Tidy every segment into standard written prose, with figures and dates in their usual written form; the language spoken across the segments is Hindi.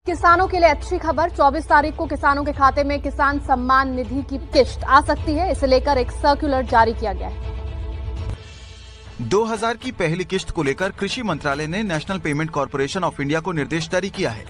किसानों के लिए अच्छी खबर, 24 तारीख को किसानों के खाते में किसान सम्मान निधि की किश्त आ सकती है। इसे लेकर एक सर्कुलर जारी किया गया है। 2000 की पहली किश्त को लेकर कृषि मंत्रालय ने national payment corporation of India को निर्देश जारी किया है।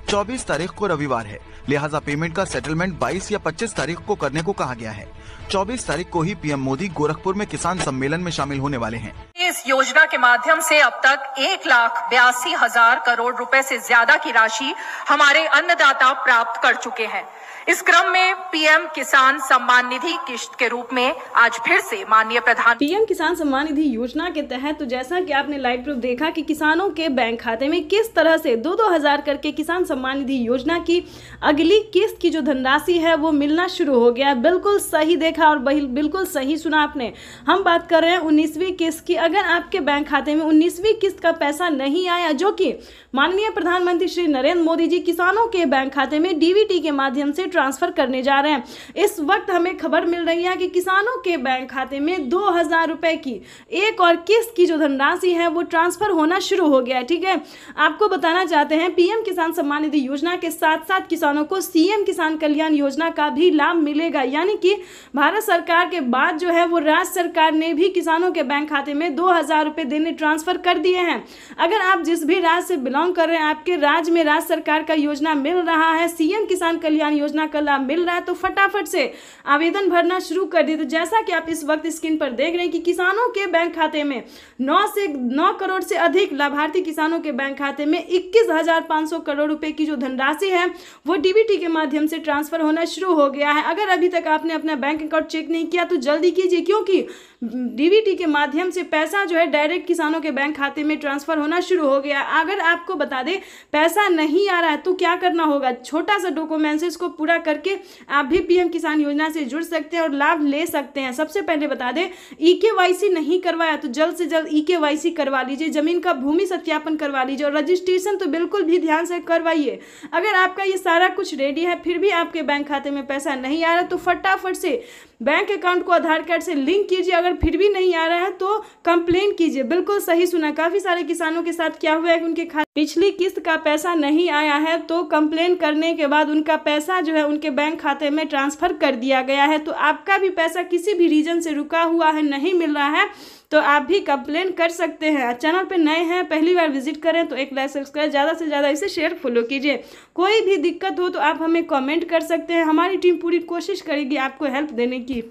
24 तारीख को रविवार है, लिहाजा पेमेंट का सेटलमेंट 22 या 25 तारीख को करने को कहा गया है। 24 तारीख को ही पीएम मोदी गोरखपुर में किसान सम्मेलन में शामिल होने वाले हैं। इस योजना के माध्यम से अब तक 1,82,000 करोड़ रुपए से ज्यादा की राशि हमारे अन्नदाता प्राप्त कर चुके हैं। इस क्रम में पीएम किसान सम्मान निधि किश्त के रूप में आज फिर से माननीय पीएम किसान सम्मान निधि योजना के तहत तो जैसा कि आपने लाइव प्रूफ देखा कि किसानों के बैंक खाते में किस तरह से 2-2 हजार करके किसान सम्मान निधि योजना की अगली किस्त की जो धनराशि है वो मिलना शुरू हो गया। बिल्कुल सही देखा और बिल्कुल सही सुना आपने। हम बात कर रहे हैं 19वीं किस्त की। अगर आपके बैंक खाते में 19वीं किस्त का पैसा नहीं आया, जो कि माननीय प्रधानमंत्री श्री नरेंद्र मोदी जी किसानों के बैंक खाते में डीबीटी के माध्यम से ट्रांसफर करने जा रहे हैं, इस वक्त हमें खबर मिल रही है कि किसानों के बैंक खाते में 2,000 रुपए की एक और किस्त की जो धनराशि है वो ट्रांसफर होना शुरू हो गया है। ठीक है, आपको बताना चाहते हैं पीएम किसान सम्मान निधि योजना के साथ साथ किसानों को सीएम किसान कल्याण योजना का भी लाभ मिलेगा। यानी कि भारत सरकार के बाद जो है वो राज्य सरकार ने भी किसानों के बैंक खाते में 2,000 रुपए देने ट्रांसफर कर दिए हैं। अगर आप जिस भी राज्य से बिलोंग कर रहे हैं, आपके राज्य में राज्य सरकार का योजना मिल रहा है, सीएम किसान कल्याण योजना का लाभ मिल रहा है, तो फटाफट से आवेदन भरना शुरू कर दिए। तो जैसा कि आप इस वक्त स्क्रीन पर देख रहे हैं कि किसानों के बैंक खाते में 9 करोड़ से अधिक लाभार्थी किसानों के बैंक खाते में 21,500 करोड़ रुपए की जो धनराशि है वो डीबीटी के माध्यम से ट्रांसफर होना शुरू हो गया है। अगर अभी तक आपने अपना बैंक अकाउंट चेक नहीं किया तो जल्दी कीजिए, क्योंकि डीबीटी के माध्यम से पैसा जो है डायरेक्ट किसानों के बैंक खाते में ट्रांसफर होना शुरू हो गया। अगर आपको बता दें पैसा नहीं आ रहा है तो क्या करना होगा, छोटा सा डॉक्यूमेंट्स को पूरा करके आप भी पीएम किसान योजना से जुड़ सकते हैं और लाभ ले सकते हैं। सबसे पहले बता दें, ईकेवाईसी नहीं करवाया तो जल्द से जल्द ईकेवाईसी करवा लीजिए, जमीन का भूमि सत्यापन करवा लीजिए और रजिस्ट्रेशन तो बिल्कुल भी ध्यान से करवाइए। अगर आपका ये सारा कुछ रेडी है फिर भी आपके बैंक खाते में पैसा नहीं आ रहा तो फटाफट से बैंक अकाउंट को आधार कार्ड से लिंक कीजिए। अगर फिर भी नहीं आ रहा है तो कंप्लेन कीजिए। बिल्कुल सही सुना, काफी सारे किसानों के साथ क्या हुआ है कि उनके खाते पिछली किस्त का पैसा नहीं आया है, तो कंप्लेन करने के बाद उनका पैसा जो है उनके बैंक खाते में ट्रांसफर कर दिया गया है। तो आपका भी पैसा किसी भी रीजन से रुका हुआ है, नहीं मिल रहा है, तो आप भी कंप्लेन कर सकते हैं। चैनल पे नए हैं, पहली बार विजिट करें तो एक लाइक सब्सक्राइब, ज़्यादा से ज़्यादा इसे शेयर फॉलो कीजिए। कोई भी दिक्कत हो तो आप हमें कमेंट कर सकते हैं, हमारी टीम पूरी कोशिश करेगी आपको हेल्प देने की।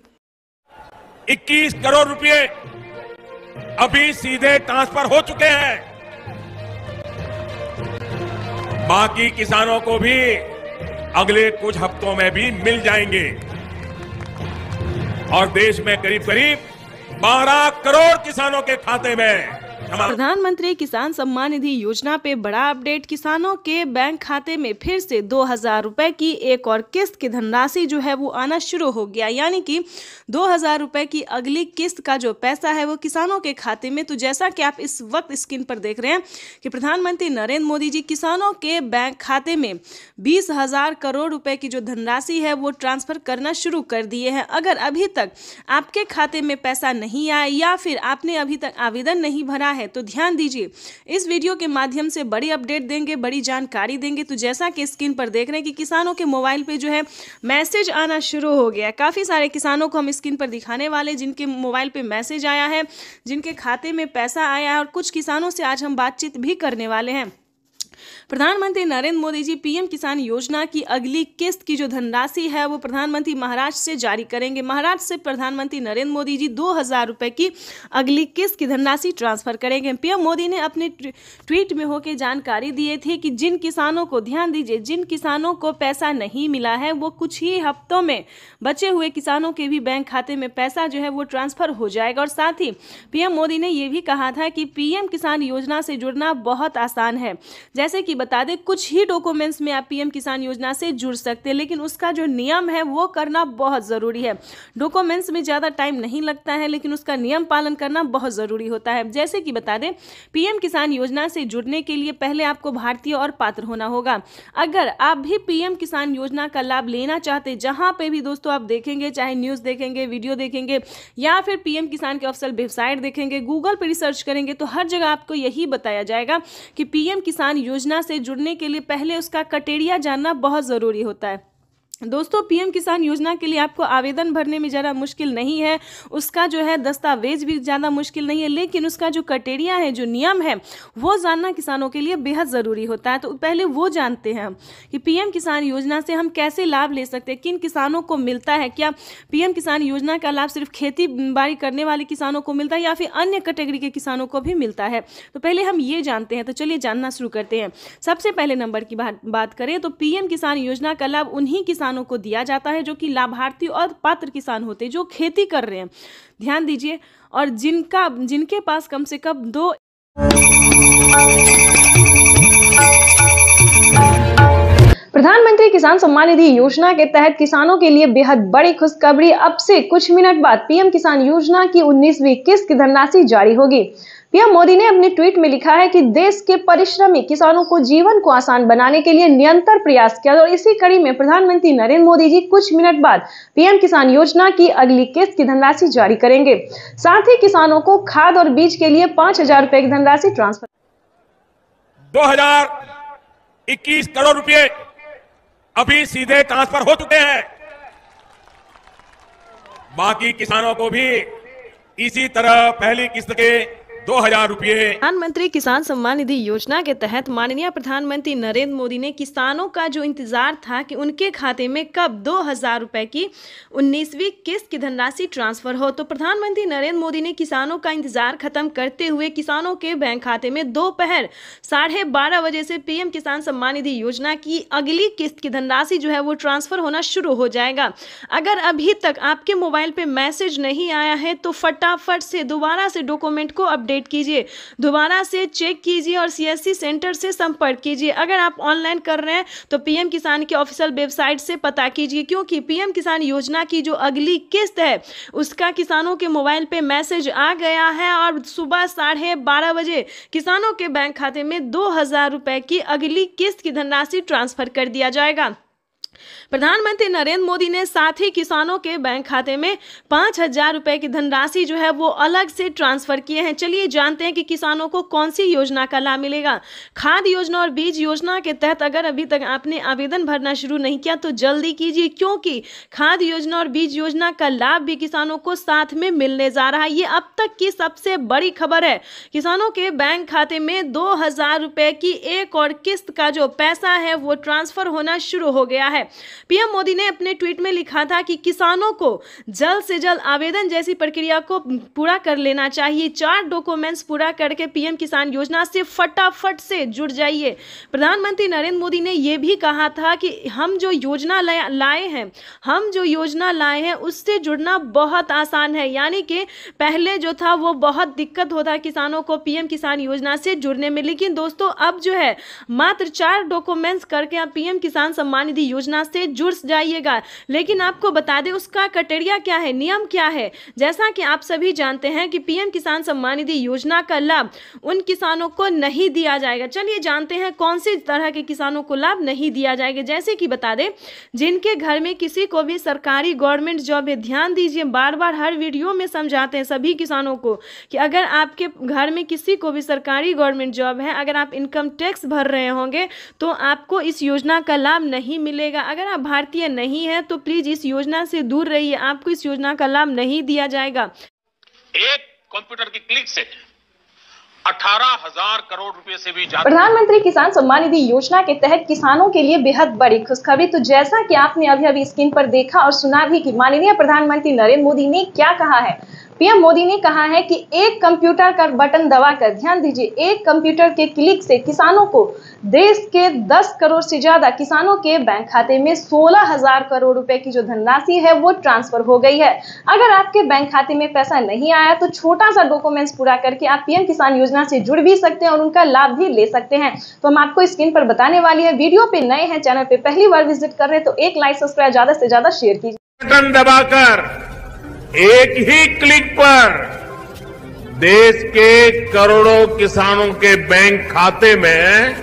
21 करोड़ रुपए अभी सीधे ट्रांसफर हो चुके हैं। बाकी किसानों को भी अगले कुछ हफ्तों में भी मिल जाएंगे और देश में करीब करीब 12 करोड़ किसानों के खाते में प्रधानमंत्री किसान सम्मान निधि योजना पे बड़ा अपडेट। किसानों के बैंक खाते में फिर से 2,000 रुपए की एक और किस्त की धनराशि जो है वो आना शुरू हो गया। यानी कि 2,000 रुपए की अगली किस्त का जो पैसा है वो किसानों के खाते में। तो जैसा कि आप इस वक्त स्क्रीन पर देख रहे हैं कि प्रधानमंत्री नरेंद्र मोदी जी किसानों के बैंक खाते में 20,000 करोड़ रुपए की जो धनराशि है वो ट्रांसफर करना शुरू कर दिए हैं। अगर अभी तक आपके खाते में पैसा नहीं आया या फिर आपने अभी तक आवेदन नहीं भरा है तो ध्यान दीजिए, इस वीडियो के माध्यम से बड़ी अपडेट देंगे, बड़ी जानकारी देंगे। तो जैसा कि स्क्रीन पर देख रहे हैं कि किसानों के मोबाइल पे जो है मैसेज आना शुरू हो गया। काफ़ी सारे किसानों को हम स्क्रीन पर दिखाने वाले जिनके मोबाइल पे मैसेज आया है, जिनके खाते में पैसा आया है, और कुछ किसानों से आज हम बातचीत भी करने वाले हैं। प्रधानमंत्री नरेंद्र मोदी जी पीएम किसान योजना की अगली किस्त की जो धनराशि है वो प्रधानमंत्री महाराष्ट्र से जारी करेंगे। महाराष्ट्र से प्रधानमंत्री नरेंद्र मोदी जी 2,000 रुपए की अगली किस्त की धनराशि ट्रांसफर करेंगे। पीएम मोदी ने अपने ट्वीट में होकर जानकारी दी थी कि जिन किसानों को, ध्यान दीजिए, जिन किसानों को पैसा नहीं मिला है वो कुछ ही हफ्तों में बचे हुए किसानों के भी बैंक खाते में पैसा जो है वो ट्रांसफर हो जाएगा। और साथ ही पीएम मोदी ने ये भी कहा था कि पीएम किसान योजना से जुड़ना बहुत आसान है। जैसे कि बता दें, कुछ ही डॉक्यूमेंट्स में आप पीएम किसान योजना से जुड़ सकते हैं, लेकिन उसका जो नियम है वो करना बहुत ज़रूरी है। डॉक्यूमेंट्स में ज़्यादा टाइम नहीं लगता है, लेकिन उसका नियम पालन करना बहुत ज़रूरी होता है। जैसे कि बता दें, पीएम किसान योजना से जुड़ने के लिए पहले आपको भारतीय और पात्र होना होगा। अगर आप भी पीएम किसान योजना का लाभ लेना चाहते, जहां पे भी दोस्तों आप देखेंगे, चाहे न्यूज़ देखेंगे, वीडियो देखेंगे या फिर पीएम किसान के ऑफिशियल वेबसाइट देखेंगे, गूगल पर रिसर्च करेंगे, तो हर जगह आपको यही बताया जाएगा कि पीएम किसान योजना से जुड़ने के लिए पहले उसका क्राइटेरिया जानना बहुत ज़रूरी होता है। दोस्तों, पीएम किसान योजना के लिए आपको आवेदन भरने में ज़्यादा मुश्किल नहीं है, उसका जो है दस्तावेज भी ज़्यादा मुश्किल नहीं है, लेकिन उसका जो क्राइटेरिया है, जो नियम है, वो जानना किसानों के लिए बेहद ज़रूरी होता है। तो पहले वो जानते हैं कि पीएम किसान योजना से हम कैसे लाभ ले सकते हैं, किन किसानों को मिलता है, क्या पीएम किसान योजना का लाभ सिर्फ खेती बाड़ी करने वाले किसानों को मिलता है या फिर अन्य कैटेगरी के किसानों को भी मिलता है। तो पहले हम ये जानते हैं। तो चलिए जानना शुरू करते हैं। सबसे पहले नंबर की बात करें तो पीएम किसान योजना का लाभ उन्हीं किसानों को दिया जाता है जो कि लाभार्थी और पात्र किसान होते हैं, जो खेती कर रहे हैं। ध्यान दीजिए, और जिनके पास कम से कम 2 प्रधानमंत्री किसान सम्मान निधि योजना के तहत किसानों के लिए बेहद बड़ी खुशखबरी। अब से कुछ मिनट बाद पीएम किसान योजना की 19वीं किस्त की धनराशि जारी होगी। पीएम मोदी ने अपने ट्वीट में लिखा है कि देश के परिश्रमी किसानों को जीवन को आसान बनाने के लिए निरंतर प्रयास किया, और इसी कड़ी में प्रधानमंत्री नरेंद्र मोदी जी कुछ मिनट बाद पीएम किसान योजना की अगली किस्त की धनराशि जारी करेंगे। साथ ही किसानों को खाद और बीज के लिए 5,000 रुपए की धनराशि ट्रांसफर 2021 करोड़ रुपए अभी सीधे ट्रांसफर हो चुके हैं। बाकी किसानों को भी इसी तरह पहली किस्त के 2,000 रुपये। प्रधानमंत्री किसान सम्मान निधि योजना के तहत माननीय प्रधानमंत्री नरेंद्र मोदी ने किसानों का जो इंतजार था कि उनके खाते में कब 2,000 रुपए की 19वीं किस्त की धनराशि ट्रांसफर हो, तो प्रधानमंत्री नरेंद्र मोदी ने किसानों का इंतजार खत्म करते हुए किसानों के बैंक खाते में दोपहर 12:30 बजे से पीएम किसान सम्मान निधि योजना की अगली किस्त की धनराशि जो है वो ट्रांसफर होना शुरू हो जाएगा। अगर अभी तक आपके मोबाइल पे मैसेज नहीं आया है तो फटाफट से दोबारा से डॉक्यूमेंट को अपडेट कीजिए, दोबारा से चेक कीजिए और सीएससी सेंटर से संपर्क कीजिए। अगर आप ऑनलाइन कर रहे हैं तो पीएम किसान की ऑफिशियल वेबसाइट से पता कीजिए, क्योंकि पीएम किसान योजना की जो अगली किस्त है उसका किसानों के मोबाइल पे मैसेज आ गया है और सुबह 12:30 बजे किसानों के बैंक खाते में 2,000 रुपए की अगली किस्त की धनराशि ट्रांसफर कर दिया जाएगा। प्रधानमंत्री नरेंद्र मोदी ने साथ ही किसानों के बैंक खाते में 5,000 रुपए की धनराशि जो है वो अलग से ट्रांसफर किए हैं। चलिए जानते हैं कि किसानों को कौन सी योजना का लाभ मिलेगा। खाद योजना और बीज योजना के तहत अगर अभी तक आपने आवेदन भरना शुरू नहीं किया तो जल्दी कीजिए, क्योंकि खाद योजना और बीज योजना का लाभ भी किसानों को साथ में मिलने जा रहा है। ये अब तक की सबसे बड़ी खबर है। किसानों के बैंक खाते में 2,000 रुपए की एक और किस्त का जो पैसा है वो ट्रांसफर होना शुरू हो गया है। पीएम मोदी ने अपने ट्वीट में लिखा था कि किसानों को जल्द से जल्द आवेदन जैसी प्रक्रिया को पूरा कर लेना चाहिए। 4 डॉक्यूमेंट्स पूरा करके पीएम किसान योजना से फटाफट से जुड़ जाइए। प्रधानमंत्री नरेंद्र मोदी ने यह भी कहा था कि हम जो योजना लाए हैं उससे जुड़ना बहुत आसान है, यानी कि पहले जो था वो बहुत दिक्कत होता किसानों को पीएम किसान योजना से जुड़ने में, लेकिन दोस्तों अब जो है मात्र 4 डॉक्यूमेंट्स करके आप पीएम किसान सम्मान निधि योजना से जुड़ जाइएगा। लेकिन आपको बता दें उसका क्राइटेरिया क्या है, नियम क्या है। जैसा कि आप सभी जानते हैं कि पीएम किसान सम्मान निधि योजना का लाभ उन किसानों को नहीं दिया जाएगा। चलिए जानते हैं कौन सी तरह के किसानों को लाभ नहीं दिया जाएगा। जैसे कि बता दें जिनके घर में किसी को भी सरकारी गवर्नमेंट जॉब है, ध्यान दीजिए बार बार हर वीडियो में समझाते हैं सभी किसानों को कि अगर आपके घर में किसी को भी सरकारी गवर्नमेंट जॉब है, अगर आप इनकम टैक्स भर रहे होंगे तो आपको इस योजना का लाभ नहीं मिलेगा। अगर आप भारतीय नहीं है तो प्लीज इस योजना से दूर रहिए, आपको इस योजना का लाभ नहीं दिया जाएगा। एक कंप्यूटर की क्लिक से 18,000 करोड़ रुपए से भी ज्यादा। प्रधानमंत्री किसान सम्मान निधि योजना के तहत किसानों के लिए बेहद बड़ी खुशखबरी। तो जैसा कि आपने अभी स्क्रीन पर देखा और सुना भी कि माननीय प्रधानमंत्री नरेंद्र मोदी ने क्या कहा है। पीएम मोदी ने कहा है कि एक कंप्यूटर का बटन दबाकर, ध्यान दीजिए, एक कंप्यूटर के क्लिक से किसानों को देश के 10 करोड़ से ज्यादा किसानों के बैंक खाते में 16,000 करोड़ रुपए की जो धनराशि है वो ट्रांसफर हो गई है। अगर आपके बैंक खाते में पैसा नहीं आया तो छोटा सा डॉक्यूमेंट्स पूरा करके आप पीएम किसान योजना से जुड़ भी सकते हैं और उनका लाभ भी ले सकते हैं। तो हम आपको स्क्रीन पर बताने वाली है। वीडियो पे नए हैं, चैनल पे पहली बार विजिट कर रहे हैं तो एक लाइक सब्सक्राइब ज्यादा से ज्यादा शेयर कीजिए। बटन दबाकर एक ही क्लिक पर देश के करोड़ों किसानों के बैंक खाते में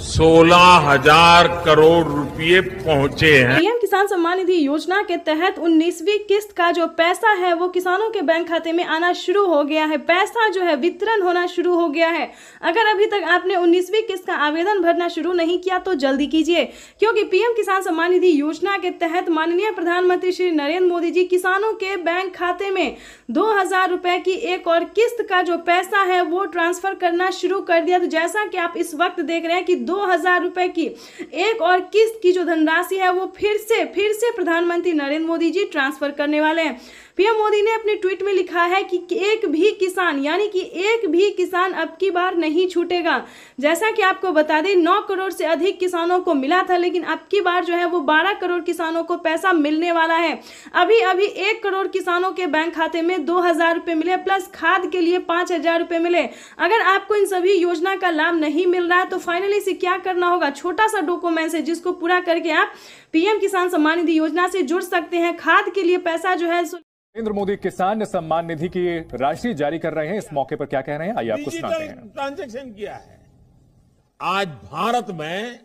16,000 करोड़ रुपए पहुंचे हैं। पीएम किसान सम्मान निधि योजना के तहत 19वीं किस्त का जो पैसा है वो किसानों के बैंक खाते में आना शुरू हो गया है। पैसा जो है वितरण होना शुरू हो गया है। अगर अभी तक आपने 19वीं किस्त का आवेदन भरना शुरू नहीं किया तो जल्दी कीजिए, क्योंकि पीएम किसान सम्मान निधि योजना के तहत माननीय प्रधानमंत्री श्री नरेंद्र मोदी जी किसानों के बैंक खाते में 2,000 रुपए की एक और किस्त का जो पैसा है वो ट्रांसफर करना शुरू कर दिया। तो जैसा कि आप इस वक्त देख रहे हैं कि 2,000 रुपए की एक और किस्त की जो धनराशि है वो फिर से प्रधानमंत्री नरेंद्र मोदी जी ट्रांसफर करने वाले हैं। पीएम मोदी ने अपने ट्वीट में लिखा है कि एक भी किसान, यानी कि एक भी किसान अब की बार नहीं छूटेगा। जैसा कि आपको बता दें 9 करोड़ से अधिक किसानों को मिला था, लेकिन अब की बार जो है वो 12 करोड़ किसानों को पैसा मिलने वाला है। अभी 1 करोड़ किसानों के बैंक खाते में 2,000 रुपए मिले, प्लस खाद के लिए 5,000 रुपए मिले। अगर आपको इन सभी योजना का लाभ नहीं मिल रहा है तो फाइनली से क्या करना होगा, छोटा सा डॉक्यूमेंट है जिसको पूरा करके आप पीएम किसान सम्मान निधि योजना से जुड़ सकते हैं। खाद के लिए पैसा जो है नरेंद्र मोदी किसान सम्मान निधि की राशि जारी कर रहे हैं। इस मौके पर क्या कह रहे हैं, आइए आपको सुनाते हैं। ट्रांजैक्शन किया है। आज भारत में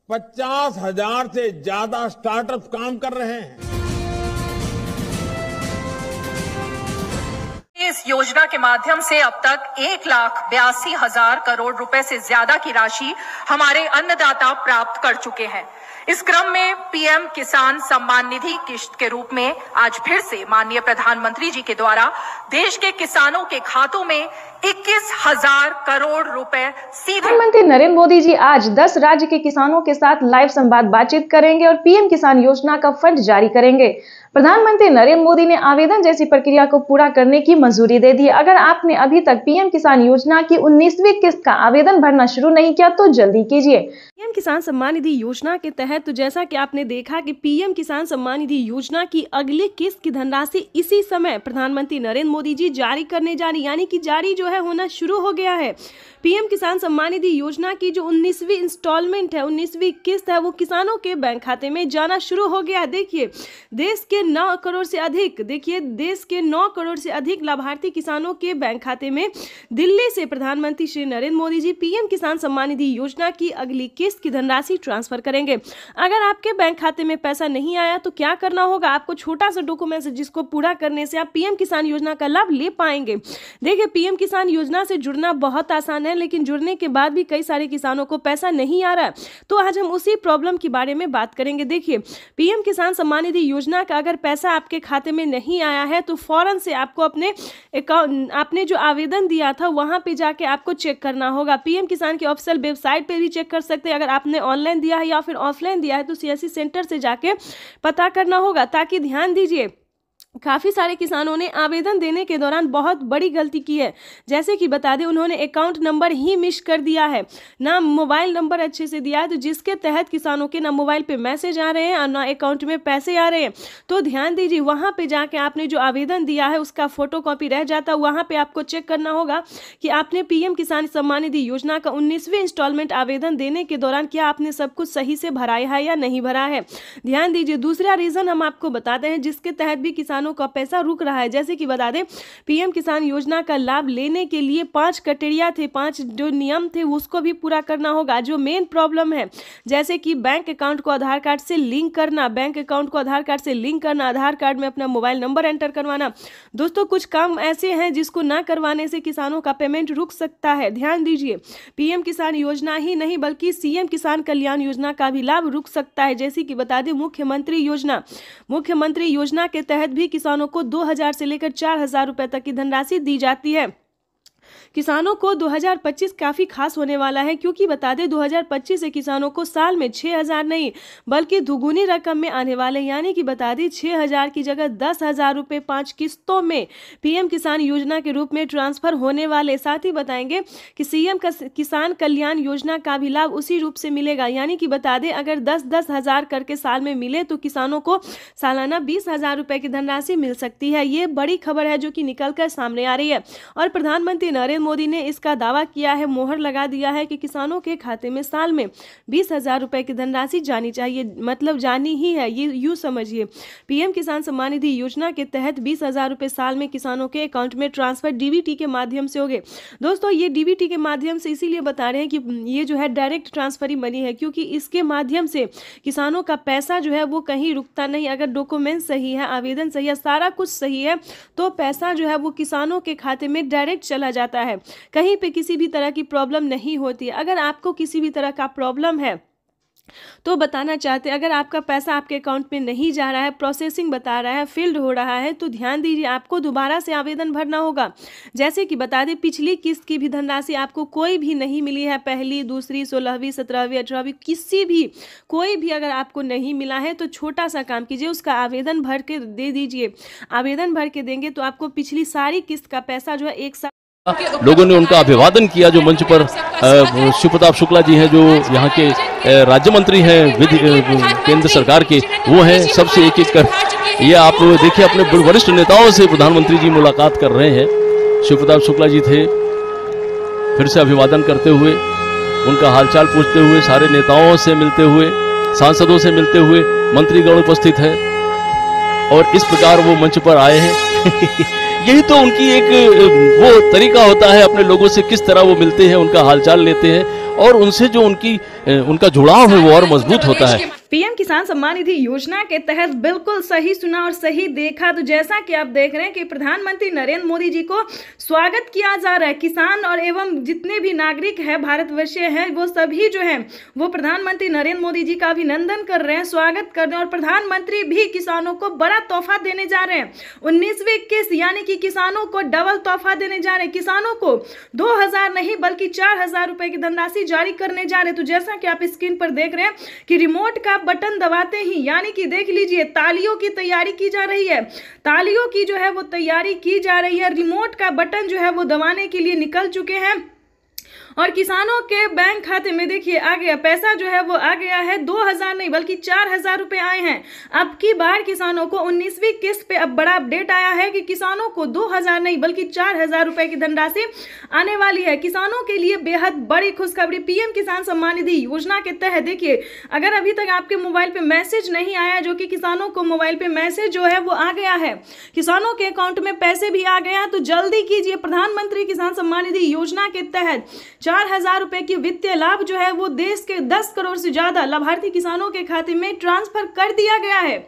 50,000 से ज्यादा स्टार्टअप काम कर रहे हैं। इस योजना के माध्यम से अब तक 1,82,000 करोड़ रुपए से ज्यादा की राशि हमारे अन्नदाता प्राप्त कर चुके हैं। इस क्रम में पीएम किसान सम्मान निधि किश्त के रूप में आज फिर से माननीय प्रधानमंत्री जी के द्वारा देश के किसानों के खातों में 21,000 करोड़ रुपए सीधे। प्रधानमंत्री नरेंद्र मोदी जी आज 10 राज्य के किसानों के साथ लाइव संवाद बातचीत करेंगे और पीएम किसान योजना का फंड जारी करेंगे। प्रधानमंत्री नरेंद्र मोदी ने आवेदन जैसी प्रक्रिया को पूरा करने की मंजूरी दे दी। अगर आपने अभी तक पीएम किसान योजना की 19वीं किस्त का आवेदन भरना शुरू नहीं किया तो जल्दी कीजिए। पीएम किसान सम्मान निधि योजना के तहत तो जैसा कि आपने देखा कि पीएम किसान सम्मान निधि योजना की अगली किस्त की धनराशि इसी समय प्रधानमंत्री नरेंद्र मोदी जी जारी करने जा रही, यानी कि जारी जो है होना शुरू हो गया है। पीएम किसान सम्मान निधि योजना की जो 19वीं इंस्टॉलमेंट है, 19वीं किस्त है, वो किसानों के बैंक खाते में जाना शुरू हो गया है। देखिए देश के 9 करोड़ से अधिक लाभार्थी किसानों के बैंक खाते में दिल्ली से प्रधानमंत्री श्री नरेंद्र मोदी जी पीएम किसान सम्मान निधि योजना की अगली किस्त की धनराशि ट्रांसफर करेंगे। अगर आपके बैंक खाते में पैसा नहीं आया तो क्या करना होगा, आपको छोटा सा डॉक्यूमेंट है जिसको पूरा करने से आप पीएम किसान योजना का लाभ ले पाएंगे। देखिए पीएम किसान योजना से जुड़ना बहुत आसान है, लेकिन जुड़ने के बाद भी कई सारे किसानों को पैसा नहीं आ रहा, तो आज हम उसी प्रॉब्लम के बारे में बात करेंगे। देखिए पीएम किसान सम्मान निधि योजना का अगर पैसा आपके खाते में नहीं आया है तो फौरन से आपको अपने अकाउंट, आपने जो आवेदन दिया था वहां पे जाके आपको चेक करना होगा। पीएम किसान की ऑफिशियल वेबसाइट पे भी चेक कर सकते हैं। अगर आपने ऑनलाइन दिया है या फिर ऑफलाइन दिया है तो सीएससी सेंटर से जाके पता करना होगा। ताकि ध्यान दीजिए काफ़ी सारे किसानों ने आवेदन देने के दौरान बहुत बड़ी गलती की है। जैसे कि बता दें उन्होंने अकाउंट नंबर ही मिस कर दिया है, ना मोबाइल नंबर अच्छे से दिया है, तो जिसके तहत किसानों के ना मोबाइल पे मैसेज आ रहे हैं और ना अकाउंट में पैसे आ रहे हैं। तो ध्यान दीजिए वहाँ पे जाके आपने जो आवेदन दिया है उसका फोटोकॉपी रह जाता है, वहाँ पर आपको चेक करना होगा कि आपने पीएम किसान सम्मान निधि योजना का 19वीं इंस्टॉलमेंट आवेदन देने के दौरान क्या आपने सब कुछ सही से भराया है या नहीं भरा है। ध्यान दीजिए दूसरा रीज़न हम आपको बताते हैं जिसके तहत भी किसानों का पैसा रुक रहा है। जैसे कि बता दें पीएम किसान योजना का लाभ लेने के लिए 5 क्राइटेरिया थे, 5 जो नियम थे उसको भी पूरा करना होगा। जो मेन प्रॉब्लम है जैसे कि बैंक अकाउंट को आधार कार्ड से लिंक करना, आधार कार्ड में अपना मोबाइल नंबर एंटर करवाना। दोस्तों कुछ काम ऐसे हैं जिसको ना करवाने से किसानों का पेमेंट रुक सकता है। ध्यान दीजिए पीएम किसान योजना ही नहीं बल्कि सीएम किसान कल्याण योजना का भी लाभ रुक सकता है। जैसे कि बता दें मुख्यमंत्री योजना के तहत भी किसानों को 2,000 से लेकर 4,000 रुपए तक की धनराशि दी जाती है। किसानों को 2025 काफ़ी खास होने वाला है, क्योंकि बता दें 2025 से किसानों को साल में 6,000 नहीं बल्कि दुगुनी रकम में आने वाले, यानी कि बता दें 6,000 की जगह 10,000 रुपये 5 किस्तों में पीएम किसान योजना के रूप में ट्रांसफर होने वाले। साथ ही बताएंगे कि सीएम किसान कल्याण योजना का भी लाभ उसी रूप से मिलेगा, यानी कि बता दें अगर 10-10 हज़ार करके साल में मिले तो किसानों को सालाना 20,000 रुपये की धनराशि मिल सकती है। ये बड़ी खबर है जो कि निकल कर सामने आ रही है और प्रधानमंत्री नरेंद्र मोदी ने इसका दावा किया है, मोहर लगा दिया है कि किसानों के खाते में साल में 20,000 रुपए की धनराशि जानी चाहिए, मतलब जानी ही है, ये यूं समझिए। पीएम किसान सम्मान निधि योजना के तहत 20,000 रुपए साल में किसानों के अकाउंट में ट्रांसफर डीबीटी के माध्यम से होंगे। दोस्तों ये डीबीटी के माध्यम से इसीलिए बता रहे हैं कि ये जो है डायरेक्ट ट्रांसफर ही मनी है, क्योंकि इसके माध्यम से किसानों का पैसा जो है वो कहीं रुकता नहीं। अगर डॉक्यूमेंट सही है, आवेदन सही है, सारा कुछ सही है, तो पैसा जो है वो किसानों के खाते में डायरेक्ट चला जाता है। कहीं पे किसी भी तरह की प्रॉब्लम नहीं होती है। अगर आपको किसी भी तरह का प्रॉब्लम है तो बताना चाहते हैं, अगर आपका पैसा आपके अकाउंट में नहीं जा रहा है, प्रोसेसिंग बता रहा है, फील्ड हो रहा है, तो ध्यान दीजिए, आपको दोबारा से आवेदन भरना होगा। जैसे कि बता दें, पिछली किस्त की भी धनराशि आपको कोई भी नहीं मिली है, पहली, दूसरी, 16वीं, 17वीं, 18वीं, किसी भी कोई भी अगर आपको नहीं मिला है तो छोटा सा काम कीजिए, उसका आवेदन भर के दे दीजिए। आवेदन भर के देंगे तो आपको पिछली सारी किस्त का पैसा जो है एक साथ। लोगों ने उनका अभिवादन किया। जो मंच पर शिव प्रताप शुक्ला जी हैं, जो यहाँ के राज्य मंत्री हैं केंद्र सरकार के, वो हैं, सबसे एक एक कर ये आप देखिए अपने वरिष्ठ नेताओं से प्रधानमंत्री जी मुलाकात कर रहे हैं। शिव प्रताप शुक्ला जी थे, फिर से अभिवादन करते हुए, उनका हालचाल पूछते हुए, सारे नेताओं से मिलते हुए, सांसदों से मिलते हुए, मंत्रीगण उपस्थित है और इस प्रकार वो मंच पर आए हैं। यही तो उनकी एक वो तरीका होता है, अपने लोगों से किस तरह वो मिलते हैं, उनका हालचाल लेते हैं और उनसे जो उनका जुड़ाव है वो और मजबूत होता है। पीएम किसान सम्मान निधि योजना के तहत बिल्कुल सही सुना और सही देखा। तो जैसा कि आप देख रहे हैं कि प्रधानमंत्री नरेंद्र मोदी जी को स्वागत किया जा रहा है। किसान और एवं जितने भी नागरिक हैं, भारतवर्षीय हैं, वो सभी जो हैं वो प्रधानमंत्री नरेंद्र मोदी जी का अभिनंदन कर रहे हैं, स्वागत कर रहे हैं। और प्रधानमंत्री भी किसानों को बड़ा तोहफा देने जा रहे हैं। 19वीं किस्त यानी कि किसानों को डबल तोहफा देने जा रहे हैं। किसानों को 2,000 नहीं बल्कि 4,000 रुपए की धनराशि जारी करने जा रहे हैं। तो जैसा कि आप स्क्रीन पर देख रहे हैं कि रिमोट का बटन दबाते ही, यानी कि देख लीजिए, तालियों की तैयारी की जा रही है, तालियों की जो है वो तैयारी की जा रही है। रिमोट का बटन जो है वो दबाने के लिए निकल चुके हैं और किसानों के बैंक खाते में देखिए आ गया पैसा, जो है वो आ गया है। 2,000 नहीं बल्कि 4,000 रुपए आए हैं। अब की बार किसानों को 19वीं किस्त पे अब बड़ा अपडेट आया है कि किसानों को 2,000 नहीं बल्कि 4,000 रुपए की धनराशि आने वाली है। किसानों के लिए बेहद बड़ी खुशखबरी। पीएम किसान सम्मान निधि योजना के तहत देखिए, अगर अभी तक आपके मोबाइल पे मैसेज नहीं आया, जो कि किसानों को मोबाइल पे मैसेज जो है वो आ गया है, किसानों के अकाउंट में पैसे भी आ गए हैं, तो जल्दी कीजिए। प्रधानमंत्री किसान सम्मान निधि योजना के तहत 4,000 रुपए की वित्तीय लाभ जो है वो देश के 10 करोड़ से ज्यादा लाभार्थी किसानों के खाते में ट्रांसफर कर दिया गया है।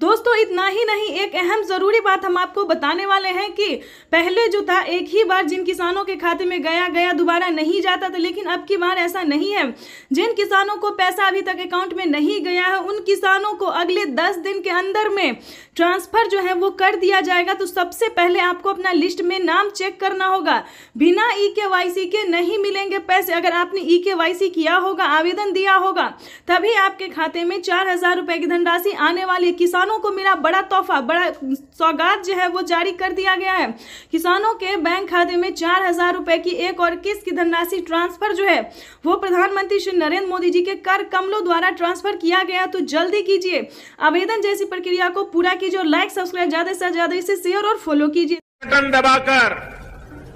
दोस्तों इतना ही नहीं, एक अहम जरूरी बात हम आपको बताने वाले हैं कि पहले जो था एक ही बार जिन किसानों के खाते में गया दोबारा नहीं जाता था, लेकिन अब की बार ऐसा नहीं है। जिन किसानों को पैसा अभी तक अकाउंट में नहीं गया है, उन किसानों को अगले 10 दिन के अंदर में ट्रांसफर जो है वो कर दिया जाएगा। तो सबसे पहले आपको अपना लिस्ट में नाम चेक करना होगा। बिना EKYC के नहीं मिलेंगे पैसे। अगर आपने EKYC किया होगा, आवेदन दिया होगा, तभी आपके खाते में 4,000 रुपए की धनराशि आने वाली है। किसानों को मेरा बड़ा तोहफा, बड़ा सौगात जो है वो जारी कर दिया गया है। किसानों के बैंक खाते में 4,000 रुपए की एक और किस्त की धनराशि ट्रांसफर जो है वो प्रधानमंत्री श्री नरेंद्र मोदी जी के कर कमलों द्वारा ट्रांसफर किया गया। तो जल्दी कीजिए, आवेदन जैसी प्रक्रिया को पूरा कीजिए और लाइक सब्सक्राइब ज्यादा से ज्यादा इसे शेयर और फॉलो कीजिए। बटन दबाकर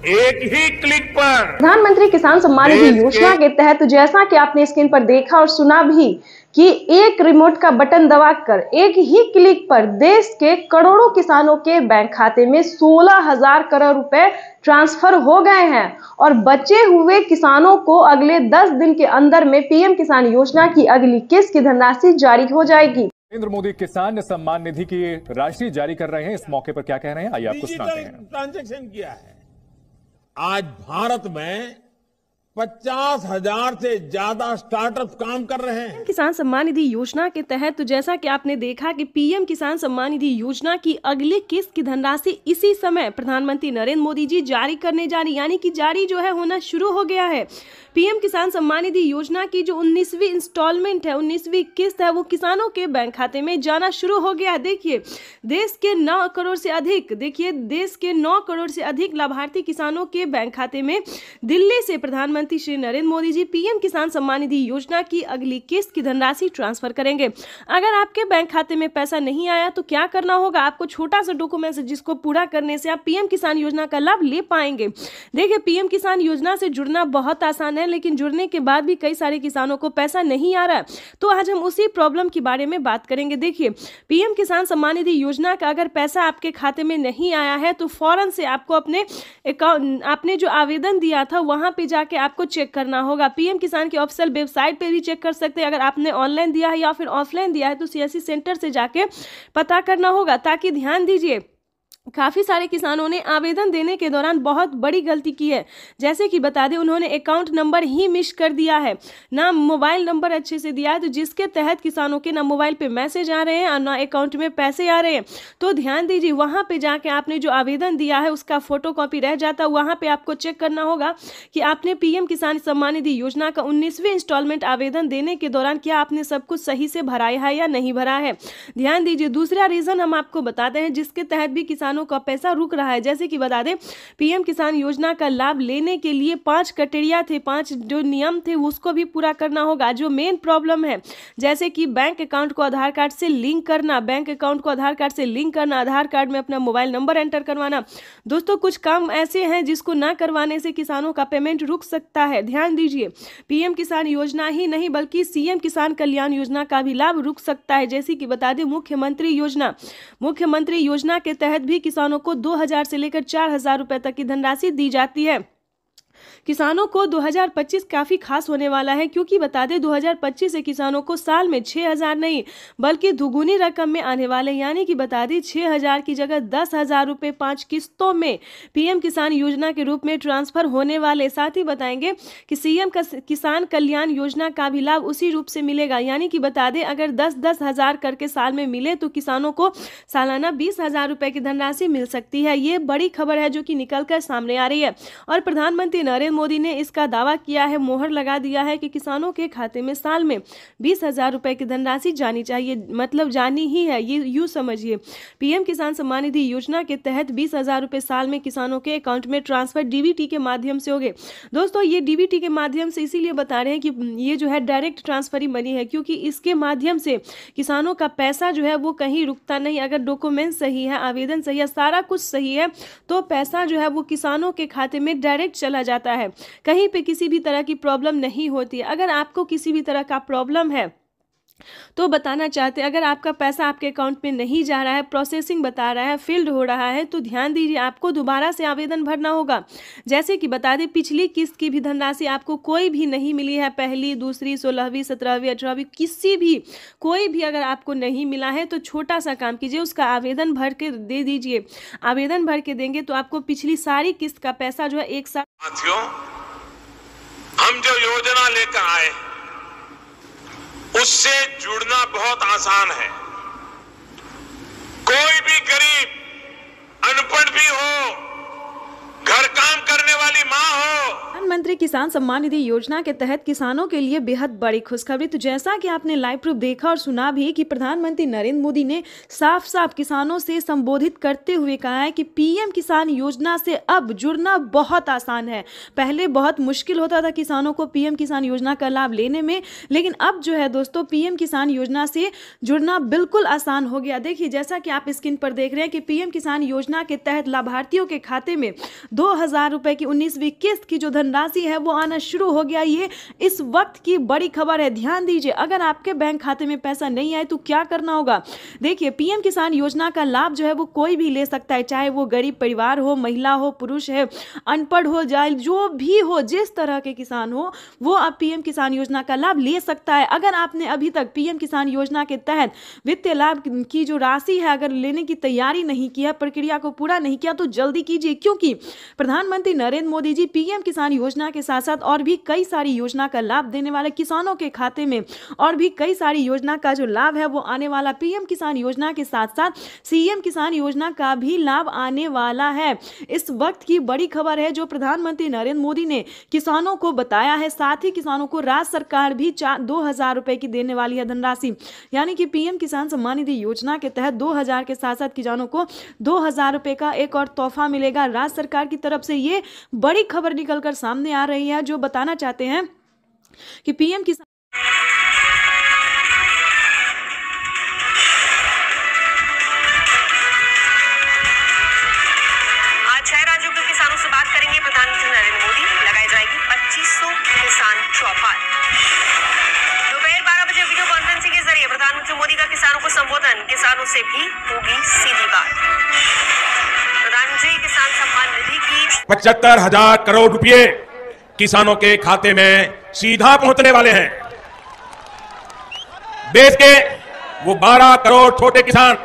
एक ही क्लिक पर प्रधानमंत्री किसान सम्मान निधि योजना के तहत जैसा कि आपने स्क्रीन पर देखा और सुना भी कि एक रिमोट का बटन दबाकर एक ही क्लिक पर देश के करोड़ों किसानों के बैंक खाते में 16,000 करोड़ रुपए ट्रांसफर हो गए हैं और बचे हुए किसानों को अगले 10 दिन के अंदर में पीएम किसान योजना की अगली किस्त की धनराशि जारी हो जाएगी। नरेंद्र मोदी किसान सम्मान निधि की राशि जारी कर रहे हैं। इस मौके पर क्या कह रहे हैं, आइए आपको सुनाते हैं। ट्रांजैक्शन किया है। आज भारत में 50,000 से ज्यादा स्टार्टअप काम कर रहे हैं। किसान सम्मान निधि योजना के तहत तो जैसा कि आपने देखा कि पीएम किसान सम्मान निधि योजना की अगली किस्त की धनराशि इसी समय प्रधानमंत्री नरेंद्र मोदी जी जारी करने जा रही, यानी कि जारी जो है होना शुरू हो गया है। पीएम किसान सम्मान निधि योजना की जो 19वीं इंस्टॉलमेंट है, 19वीं किस्त है, वो किसानों के बैंक खाते में जाना शुरू हो गया है। देखिए देश के 9 करोड़ से अधिक, देखिए देश के 9 करोड़ से अधिक लाभार्थी किसानों के बैंक खाते में दिल्ली से प्रधानमंत्री प्रधानमंत्री श्री नरेंद्र मोदी जी पीएम किसान सम्मान निधि योजना की अगली किस्त की धनराशि ट्रांसफर करेंगे। अगर आपके बैंक खाते में पैसा नहीं आया तो क्या करना होगा? आपको छोटा सा डॉक्यूमेंट्स जिसको पूरा करने से आप पीएम किसान योजना का लाभ ले पाएंगे। देखिए, पीएम किसान योजना से जुड़ना बहुत आसान है, लेकिन जुड़ने के बाद भी कई सारे किसानों को पैसा नहीं आ रहा है। तो आज हम उसी प्रॉब्लम के बारे में बात करेंगे। देखिए, पीएम किसान सम्मान निधि योजना का अगर पैसा आपके खाते में नहीं आया है तो फौरन से आपको अपने अकाउंट, आपने जो आवेदन दिया था वहां पे जाके आपको चेक करना होगा। पीएम किसान की ऑफिशियल वेबसाइट पे भी चेक कर सकते हैं। अगर आपने ऑनलाइन दिया है या फिर ऑफलाइन दिया है तो सीएससी सेंटर से जाके पता करना होगा। ताकि ध्यान दीजिए, काफ़ी सारे किसानों ने आवेदन देने के दौरान बहुत बड़ी गलती की है। जैसे कि बता दें, उन्होंने अकाउंट नंबर ही मिस कर दिया है, ना मोबाइल नंबर अच्छे से दिया है, तो जिसके तहत किसानों के ना मोबाइल पे मैसेज आ रहे हैं और ना अकाउंट में पैसे आ रहे हैं। तो ध्यान दीजिए, वहाँ पे जाके आपने जो आवेदन दिया है उसका फोटो कॉपी रह जाता है। वहाँ पर आपको चेक करना होगा कि आपने पीएम किसान सम्मान निधि योजना का 19वें इंस्टॉलमेंट आवेदन देने के दौरान क्या आपने सब कुछ सही से भराया है या नहीं भरा है। ध्यान दीजिए, दूसरा रीज़न हम आपको बताते हैं जिसके तहत भी किसानों का पैसा रुक रहा है। जैसे कि बता दें, पीएम किसान योजना का लाभ लेने के लिए 5 क्राइटेरिया थे, 5 जो नियम थे उसको भी पूरा करना होगा। जो मेन प्रॉब्लम है, जैसे कि बैंक अकाउंट को आधार कार्ड से लिंक करना, बैंक अकाउंट को आधार कार्ड से लिंक करना, आधार कार्ड में अपना मोबाइल नंबर एंटर करवाना। दोस्तों, कुछ काम ऐसे हैं जिसको ना करवाने से किसानों का पेमेंट रुक सकता है। ध्यान दीजिए, पीएम किसान योजना ही नहीं बल्कि सीएम किसान कल्याण योजना का भी लाभ रुक सकता है। जैसे कि बता दें, मुख्यमंत्री योजना के तहत भी किसानों को 2000 से लेकर 4000 रुपए तक की धनराशि दी जाती है। किसानों को 2025 काफ़ी खास होने वाला है, क्योंकि बता दें 2025 से किसानों को साल में 6000 नहीं बल्कि दुगुनी रकम में आने वाले, यानी कि बता दें 6000 की जगह 10,000 रुपये 5 किस्तों में पीएम किसान योजना के रूप में ट्रांसफर होने वाले। साथ ही बताएंगे कि सीएम किसान कल्याण योजना का भी लाभ उसी रूप से मिलेगा, यानी कि बता दें अगर 10-10 हज़ार करके साल में मिले तो किसानों को सालाना 20,000 रुपये की धनराशि मिल सकती है। ये बड़ी खबर है जो कि निकल कर सामने आ रही है और प्रधानमंत्री नरेंद्र मोदी ने इसका दावा किया है, मोहर लगा दिया है कि किसानों के खाते में साल में 20,000 रुपए की धनराशि जानी चाहिए, मतलब जानी ही है। ये यूँ समझिए, पीएम किसान सम्मान निधि योजना के तहत 20,000 रुपए साल में किसानों के अकाउंट में ट्रांसफर डीबीटी के माध्यम से होंगे। दोस्तों, ये डीबीटी के माध्यम से इसीलिए बता रहे हैं कि ये जो है डायरेक्ट ट्रांसफर ही मनी है, क्योंकि इसके माध्यम से किसानों का पैसा जो है वो कहीं रुकता नहीं। अगर डॉक्यूमेंट सही है, आवेदन सही है, सारा कुछ सही है तो पैसा जो है वो किसानों के खाते में डायरेक्ट चला जाता है। कहीं पे किसी भी तरह की प्रॉब्लम नहीं होती है। अगर आपको किसी भी तरह का प्रॉब्लम है तो बताना चाहते हैं, अगर आपका पैसा आपके अकाउंट में नहीं जा रहा है, प्रोसेसिंग बता रहा है, फील्ड हो रहा है, तो ध्यान दीजिए आपको दोबारा से आवेदन भरना होगा। जैसे कि बता दें, पिछली किस्त की भी धनराशि आपको कोई भी नहीं मिली है, पहली, दूसरी, 16वीं, 17वीं, 18वीं, किसी भी कोई भी अगर आपको नहीं मिला है तो छोटा सा काम कीजिए, उसका आवेदन भर के दे दीजिए। आवेदन भर के देंगे तो आपको पिछली सारी किस्त का पैसा जो है एक साथ। साथियों, हम जो योजना लेकर आए उससे जुड़ना बहुत आसान है। कोई भी गरीब, अनपढ़ भी हो, घर काम करने वाली माँ हो। प्रधानमंत्री किसान सम्मान निधि योजना के तहत किसानों के लिए बेहद बड़ी खुशखबरी। तो जैसा कि आपने लाइव प्रूफ देखा और सुना भी कि प्रधानमंत्री नरेंद्र मोदी ने साफ साफ किसानों से संबोधित करते हुए कहा है कि पीएम किसान योजना से अब जुड़ना बहुत आसान है। पहले बहुत मुश्किल होता था किसानों को पीएम किसान योजना का लाभ लेने में, लेकिन अब जो है दोस्तों पीएम किसान योजना से जुड़ना बिल्कुल आसान हो गया। देखिए, जैसा कि आप स्क्रीन पर देख रहे हैं कि पीएम किसान योजना के तहत लाभार्थियों के खाते में 2,000 रुपए की 19वीं किस्त की जो धनराशि है वो आना शुरू हो गया। ये इस वक्त की बड़ी खबर है। ध्यान दीजिए, अगर आपके बैंक खाते में पैसा नहीं आए तो क्या करना होगा। देखिए, पीएम किसान योजना का लाभ जो है वो कोई भी ले सकता है, चाहे वो गरीब परिवार हो, महिला हो, पुरुष है, अनपढ़ हो, जाए जो भी हो, जिस तरह के किसान हो वो अब पीएम किसान योजना का लाभ ले सकता है। अगर आपने अभी तक पीएम किसान योजना के तहत वित्तीय लाभ की जो राशि है अगर लेने की तैयारी नहीं की है, प्रक्रिया को पूरा नहीं किया, तो जल्दी कीजिए, क्योंकि प्रधानमंत्री नरेंद्र मोदी जी पीएम किसान योजना के साथ साथ और भी कई सारी योजना का लाभ देने वाले, किसानों के खाते में और भी कई सारी योजना का जो लाभ है वो आने वाला। पीएम किसान योजना के साथ साथ सीएम किसान योजना का भी लाभ आने वाला है। इस वक्त की बड़ी खबर है जो प्रधानमंत्री नरेंद्र मोदी ने किसानों को बताया है। साथ ही किसानों को राज्य सरकार भी 2,000 रुपए की देने वाली है धनराशि, यानी कि पीएम किसान सम्मान निधि योजना के तहत 2,000 के साथ साथ किसानों को 2,000 रुपए का एक और तोहफा मिलेगा राज्य सरकार की तरफ से। ये बड़ी खबर निकलकर सामने आ रही है, जो बताना चाहते हैं कि पीएम किसान आज 6 राज्यों के किसानों से बात करेंगे प्रधानमंत्री नरेंद्र मोदी। लगाई जाएगी 2500 किसान चौपाल। दोपहर 12 बजे वीडियो कॉन्फ्रेंसिंग के जरिए प्रधानमंत्री मोदी का किसानों को संबोधन। किसानों से भी होगी सीधी बात। प्रधानमंत्री किसान सम्मान निधि की 75,000 करोड़ रुपए किसानों के खाते में सीधा पहुंचने वाले हैं। देश के वो 12 करोड़ छोटे किसान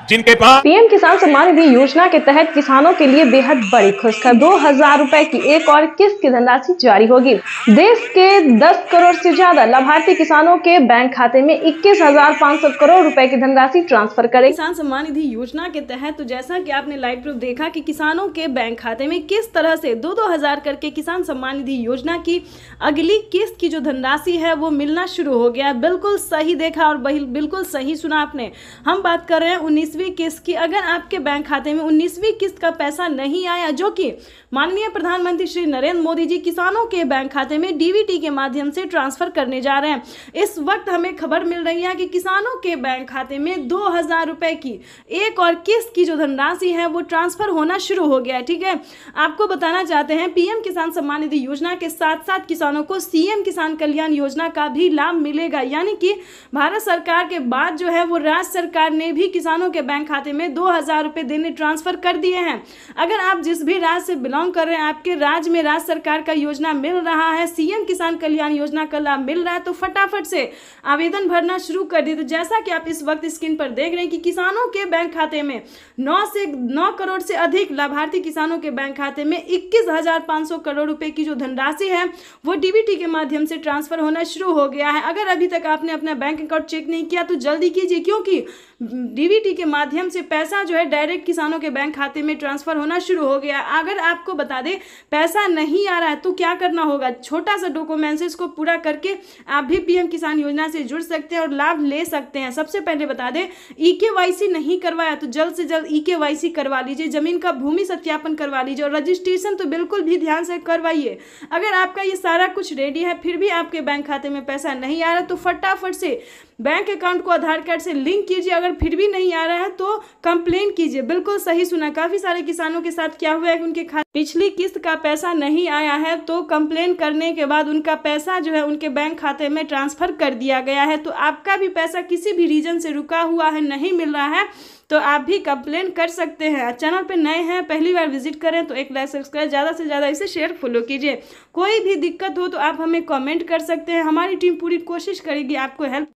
जिनके पास पीएम किसान सम्मान निधि योजना के तहत किसानों के लिए बेहद बड़ी खुशखबरी। 2,000 रुपए की एक और किस्त की धनराशि जारी होगी। देश के 10 करोड़ से ज्यादा लाभार्थी किसानों के बैंक खाते में 21,500 करोड़ रुपए की धनराशि ट्रांसफर करेगी। किसान सम्मान निधि योजना के तहत तो जैसा कि आपने लाइव प्रूफ देखा कि किसानों के बैंक खाते में किस तरह से 2-2 हजार करके किसान सम्मान निधि योजना की अगली किस्त की जो धनराशि है वो मिलना शुरू हो गया। बिल्कुल सही देखा और बिल्कुल सही सुना आपने। हम बात कर रहे हैं 19वीं किस्त की। अगर आपके बैंक खाते में 19वीं किस्त का पैसा नहीं आया, जो कि माननीय प्रधानमंत्री श्री नरेंद्र मोदी जी किसानों के बैंक खाते में डीबीटी के माध्यम से ट्रांसफर करने जा रहे हैं, इस वक्त हमें खबर मिल रही है कि किसानों के बैंक खाते में 2,000 रुपए की एक और किस्त की जो धनराशि है वो ट्रांसफर होना शुरू हो गया है। ठीक है, आपको बताना चाहते हैं पीएम किसान सम्मान निधि योजना के साथ साथ किसानों को सीएम किसान कल्याण योजना का भी लाभ मिलेगा। यानी कि भारत सरकार के बाद जो है वो राज्य सरकार ने भी किसानों के बैंक खाते में 2,000 रुपए देने ट्रांसफर कर दिए हैं। अगर आप जिस भी राज्य से बिलोंग कर रहे हैं, आपके राज्य में राज्य सरकार का योजना मिल रहा है, सीएम किसान कल्याण योजना का लाभ मिल रहा है, तो फटाफट से आवेदन भरना शुरू कर दिए। तो जैसा कि आप इस वक्त स्क्रीन पर देख रहे हैं कि किसानों के बैंक खाते में 9 करोड़ से अधिक लाभार्थी किसानों के बैंक खाते में 21,500 करोड़ रुपए की जो धनराशि है वो डीबीटी के माध्यम से ट्रांसफर होना शुरू हो गया है। अगर अभी तक आपने अपना बैंक अकाउंट चेक नहीं किया तो जल्दी कीजिए, क्योंकि डीबीटी के माध्यम से पैसा जो है डायरेक्ट किसानों के बैंक खाते में ट्रांसफर होना शुरू हो गया। अगर आपको बता दें पैसा नहीं आ रहा है तो क्या करना होगा, छोटा सा डॉक्यूमेंट्स को पूरा करके आप भी पीएम किसान योजना से जुड़ सकते हैं और लाभ ले सकते हैं। सबसे पहले बता दें, ईकेवाईसी नहीं करवाया तो जल्द से जल्द ईकेवाईसी करवा लीजिए, जमीन का भूमि सत्यापन करवा लीजिए और रजिस्ट्रेशन तो बिल्कुल भी ध्यान से करवाइए। अगर आपका ये सारा कुछ रेडी है फिर भी आपके बैंक खाते में पैसा नहीं आ रहा तो फटाफट से बैंक अकाउंट को आधार कार्ड से लिंक कीजिए। अगर फिर भी नहीं आ रहा है तो कंप्लेन कीजिए। बिल्कुल सही सुना, काफी सारे किसानों के साथ क्या हुआ है कि उनके खाते पिछली किस्त का पैसा नहीं आया है, तो कंप्लेन करने के बाद उनका पैसा जो है उनके बैंक खाते में ट्रांसफर कर दिया गया है। तो आपका भी पैसा किसी भी रीजन से रुका हुआ है, नहीं मिल रहा है, तो आप भी कंप्लेन कर सकते हैं। चैनल पे नए हैं, पहली बार विजिट करें तो एक लाइक सब्सक्राइब, ज़्यादा से ज़्यादा इसे शेयर फॉलो कीजिए। कोई भी दिक्कत हो तो आप हमें कमेंट कर सकते हैं, हमारी टीम पूरी कोशिश करेगी आपको हेल्प।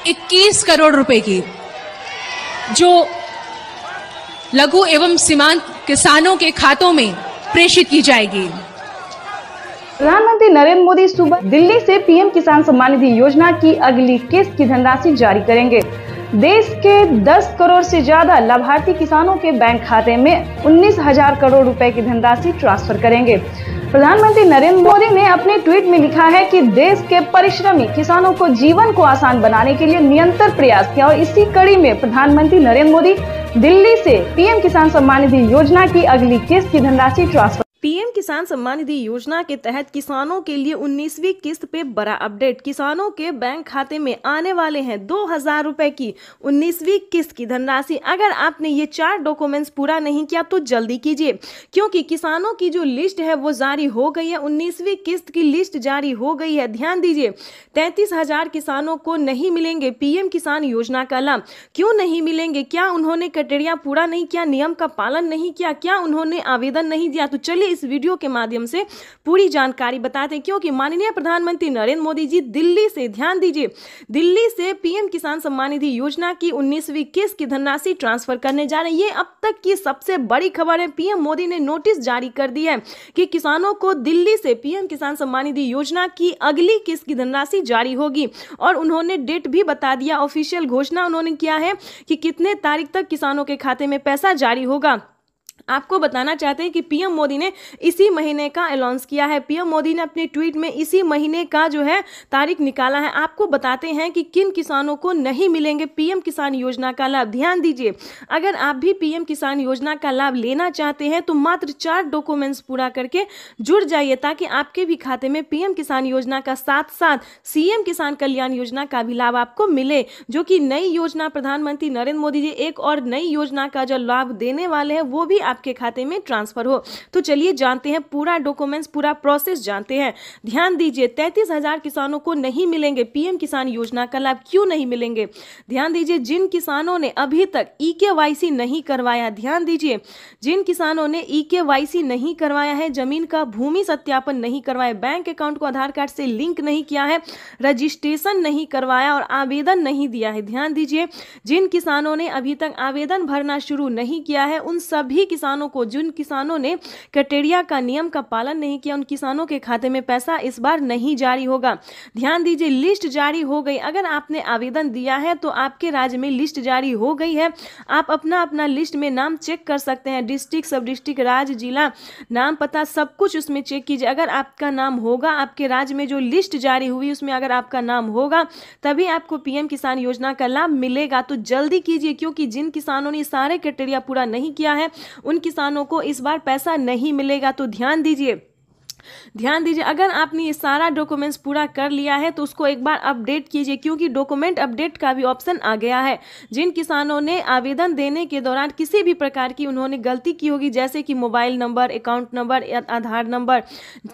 21 करोड़ रुपए की जो लघु एवं सीमांत किसानों के खातों में प्रेषित की जाएगी। प्रधानमंत्री नरेंद्र मोदी सुबह दिल्ली से पीएम किसान सम्मान निधि योजना की अगली किस्त की धनराशि जारी करेंगे। देश के 10 करोड़ से ज्यादा लाभार्थी किसानों के बैंक खाते में 19,000 करोड़ रुपए की धनराशि ट्रांसफर करेंगे। प्रधानमंत्री नरेंद्र मोदी ने अपने ट्वीट में लिखा है कि देश के परिश्रमी किसानों को जीवन को आसान बनाने के लिए निरंतर प्रयास किया और इसी कड़ी में प्रधानमंत्री नरेंद्र मोदी दिल्ली से पीएम किसान सम्मान निधि योजना की अगली किस्त की धनराशि ट्रांसफर। पीएम किसान सम्मान निधि योजना के तहत किसानों के लिए 19वीं किस्त पे बड़ा अपडेट। किसानों के बैंक खाते में आने वाले हैं 2,000 रुपए की 19वीं किस्त की धनराशि। अगर आपने ये 4 डॉक्यूमेंट्स पूरा नहीं किया तो जल्दी कीजिए, क्योंकि किसानों की जो लिस्ट है वो जारी हो गई है। 19वीं किस्त की लिस्ट जारी हो गई है। ध्यान दीजिए, 33,000 किसानों को नहीं मिलेंगे पीएम किसान योजना का लाभ। क्यों नहीं मिलेंगे? क्या उन्होंने क्राइटेरिया पूरा नहीं किया, नियम का पालन नहीं किया, क्या उन्होंने आवेदन नहीं दिया? तो चलिए इस वीडियो के माध्यम से पूरी जानकारी बताते हैं, क्योंकि माननीय प्रधानमंत्री नरेंद्र मोदी जी दिल्ली से, ध्यान दीजिए, दिल्ली से पीएम किसान सम्मान निधि योजना की 19वीं किस्त की धनराशि ट्रांसफर करने जा रहे हैं। ये अब तक की सबसे बड़ी खबर है। पीएम मोदी ने नोटिस जारी कर दी है कि किसानों को दिल्ली से पीएम किसान सम्मान निधि योजना की अगली किस्त की धनराशि जारी होगी और उन्होंने डेट भी बता दिया। ऑफिशियल घोषणा उन्होंने किया है कि कितने तारीख तक किसानों के खाते में पैसा जारी होगा। आपको बताना चाहते हैं कि पीएम मोदी ने इसी महीने का अनाउंस किया है। पीएम मोदी ने अपने ट्वीट में इसी महीने का जो है तारीख निकाला है। आपको बताते हैं कि किन किसानों को नहीं मिलेंगे पीएम किसान योजना का लाभ। ध्यान दीजिए, अगर आप भी पीएम किसान योजना का लाभ लेना चाहते हैं तो मात्र 4 डॉक्यूमेंट्स पूरा करके जुड़ जाइए, ताकि आपके भी खाते में पीएम किसान योजना का साथ साथ सीएम किसान कल्याण योजना का भी लाभ आपको मिले, जो कि नई योजना प्रधानमंत्री नरेंद्र मोदी जी एक और नई योजना का जो लाभ देने वाले हैं वो भी आपके खाते में ट्रांसफर हो। तो चलिए जानते हैं पूरा डॉक्यूमेंट्स, पूरा प्रोसेस जानते हैं। ध्यान दीजिए, 33,000 किसानों को नहीं मिलेंगे पीएम किसान योजना का लाभ। क्यों नहीं मिलेंगे? ध्यान दीजिए, जिन किसानों ने अभी तक ईकेवाईसी नहीं करवाया, ध्यान दीजिए, जिन किसानों ने ईकेवाईसी नहीं करवाया है, जमीन का भूमि सत्यापन नहीं करवाया, बैंक अकाउंट को आधार कार्ड से लिंक नहीं किया है, रजिस्ट्रेशन नहीं करवाया और आवेदन नहीं दिया है, ध्यान दीजिए, जिन किसानों ने अभी तक आवेदन भरना शुरू नहीं किया है, उन सभी किसानों को, जिन किसानों ने क्राइटेरिया का नियम का पालन नहीं किया, उन किसानों के खाते में पैसा इस बार नहीं जारी होगा। ध्यान दीजिए, लिस्ट जारी हो गई। अगर आपने आवेदन दिया है तो आपके राज्य में लिस्ट जारी हो गई है। आप अपना लिस्ट में नाम चेक कर सकते हैं, डिस्ट्रिक्ट, सब डिस्ट्रिक्ट, राज्य, जिला, नाम, पता, सब कुछ उसमें चेक कीजिए। अगर आपका नाम होगा, आपके राज्य में जो लिस्ट जारी हुई उसमें अगर आपका नाम होगा, तभी आपको पीएम किसान योजना का लाभ मिलेगा। तो जल्दी कीजिए, क्योंकि जिन किसानों ने सारे क्राइटेरिया पूरा नहीं किया है उन किसानों को इस बार पैसा नहीं मिलेगा। तो ध्यान दीजिए, अगर आपने ये सारा डॉक्यूमेंट्स पूरा कर लिया है तो उसको एक बार अपडेट कीजिए, क्योंकि डॉक्यूमेंट अपडेट का भी ऑप्शन आ गया है। जिन किसानों ने आवेदन देने के दौरान किसी भी प्रकार की उन्होंने गलती की होगी, जैसे कि मोबाइल नंबर, अकाउंट नंबर, आधार नंबर,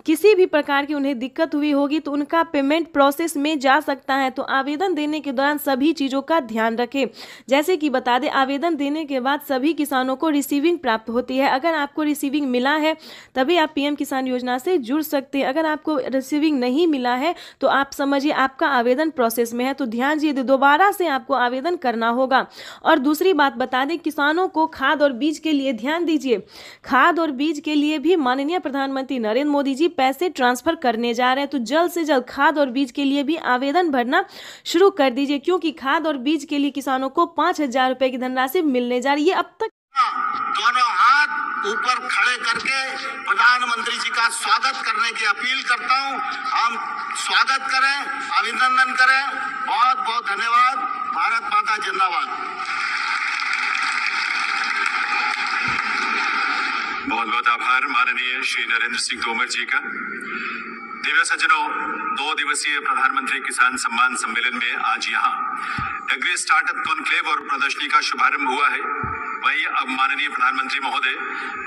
किसी भी प्रकार की उन्हें दिक्कत हुई होगी तो उनका पेमेंट प्रोसेस में जा सकता है। तो आवेदन देने के दौरान सभी चीज़ों का ध्यान रखें। जैसे कि बता दें, आवेदन देने के बाद सभी किसानों को रिसीविंग प्राप्त होती है। अगर आपको रिसीविंग मिला है तभी आप पीएम किसान योजना से जुड़ सकते हैं। अगर आपको रिसीविंग नहीं मिला है तो आप समझिए आपका आवेदन प्रोसेस में है। तो ध्यान दीजिए, दोबारा से आपको आवेदन करना होगा। और दूसरी बात बता दें, किसानों को खाद और बीज के लिए, ध्यान दीजिए, खाद और बीज के लिए भी माननीय प्रधानमंत्री नरेंद्र मोदी जी पैसे ट्रांसफर करने जा रहे हैं। तो जल्द से जल्द खाद और बीज के लिए भी आवेदन भरना शुरू कर दीजिए, क्योंकि खाद और बीज के लिए किसानों को 5,000 रुपए की धनराशि मिलने जा रही है। अब तक दोनों हाथ ऊपर खड़े करके प्रधानमंत्री जी का स्वागत करने की अपील करता हूं। हम स्वागत करें, अभिनंदन करें। बहुत बहुत धन्यवाद। भारत माता जिंदाबाद। बहुत बहुत आभार माननीय श्री नरेंद्र सिंह तोमर जी का। दिव्य सज्जनों, 2 दिवसीय प्रधानमंत्री किसान सम्मान सम्मेलन में आज यहाँ एग्री स्टार्टअप कॉन्क्लेव और प्रदर्शनी का शुभारंभ हुआ है। वहीं अब माननीय प्रधानमंत्री महोदय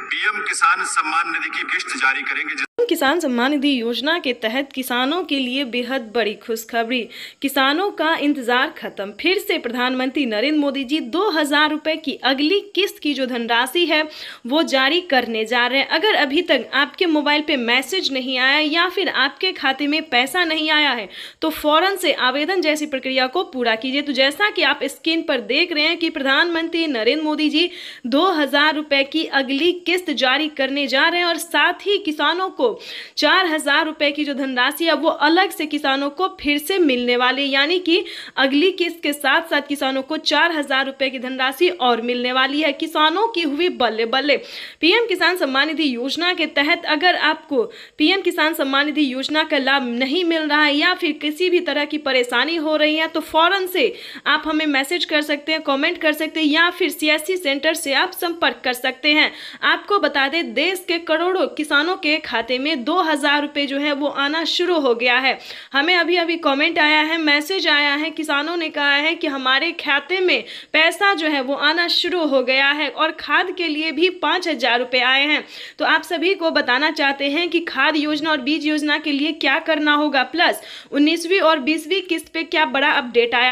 पीएम किसान सम्मान निधि की किश्त जारी करेंगे। किसान सम्मान निधि योजना के तहत किसानों के लिए बेहद बड़ी खुशखबरी। किसानों का इंतजार खत्म। फिर से प्रधानमंत्री नरेंद्र मोदी जी 2,000 रुपए की अगली किस्त की जो धनराशि है वो जारी करने जा रहे हैं। अगर अभी तक आपके मोबाइल पे मैसेज नहीं आया या फिर आपके खाते में पैसा नहीं आया है तो फौरन से आवेदन जैसी प्रक्रिया को पूरा कीजिए। तो जैसा कि आप स्क्रीन पर देख रहे हैं कि प्रधानमंत्री नरेंद्र मोदी जी 2,000 रुपए की अगली किस्त जारी करने जा रहे हैं और साथ ही किसानों को 4,000 रुपए की जो धनराशि है वो अलग से किसानों को फिर से मिलने वाली, यानी कि अगली किस्त के साथ साथ किसानों को 4,000 रुपए की धनराशि और मिलने वाली है। किसानों की हुई बल्ले बल्ले। पीएम किसान सम्मान निधि योजना के तहत अगर आपको पीएम किसान सम्मान निधि योजना का लाभ नहीं मिल रहा है या फिर किसी भी तरह की परेशानी हो रही है तो फौरन से आप हमें मैसेज कर सकते हैं, कमेंट कर सकते हैं या फिर सीएससी सेंटर से आप संपर्क कर सकते हैं। आपको बता दें, देश के करोड़ों किसानों के खाते में 2,000 रुपए जो है वो आना शुरू हो गया है। हमें अभी अभी कमेंट आया है, मैसेज आया है, किसानों ने कहा है कि हमारे खाते में पैसा जो है वो आना शुरू हो गया है और खाद के लिए भी 5,000 रुपए आए हैं। तो आप सभी को बताना चाहते हैं कि खाद योजना और बीज योजना के लिए क्या करना होगा, प्लस 19वीं और 20वीं किस्त पे क्या बड़ा अपडेट आया।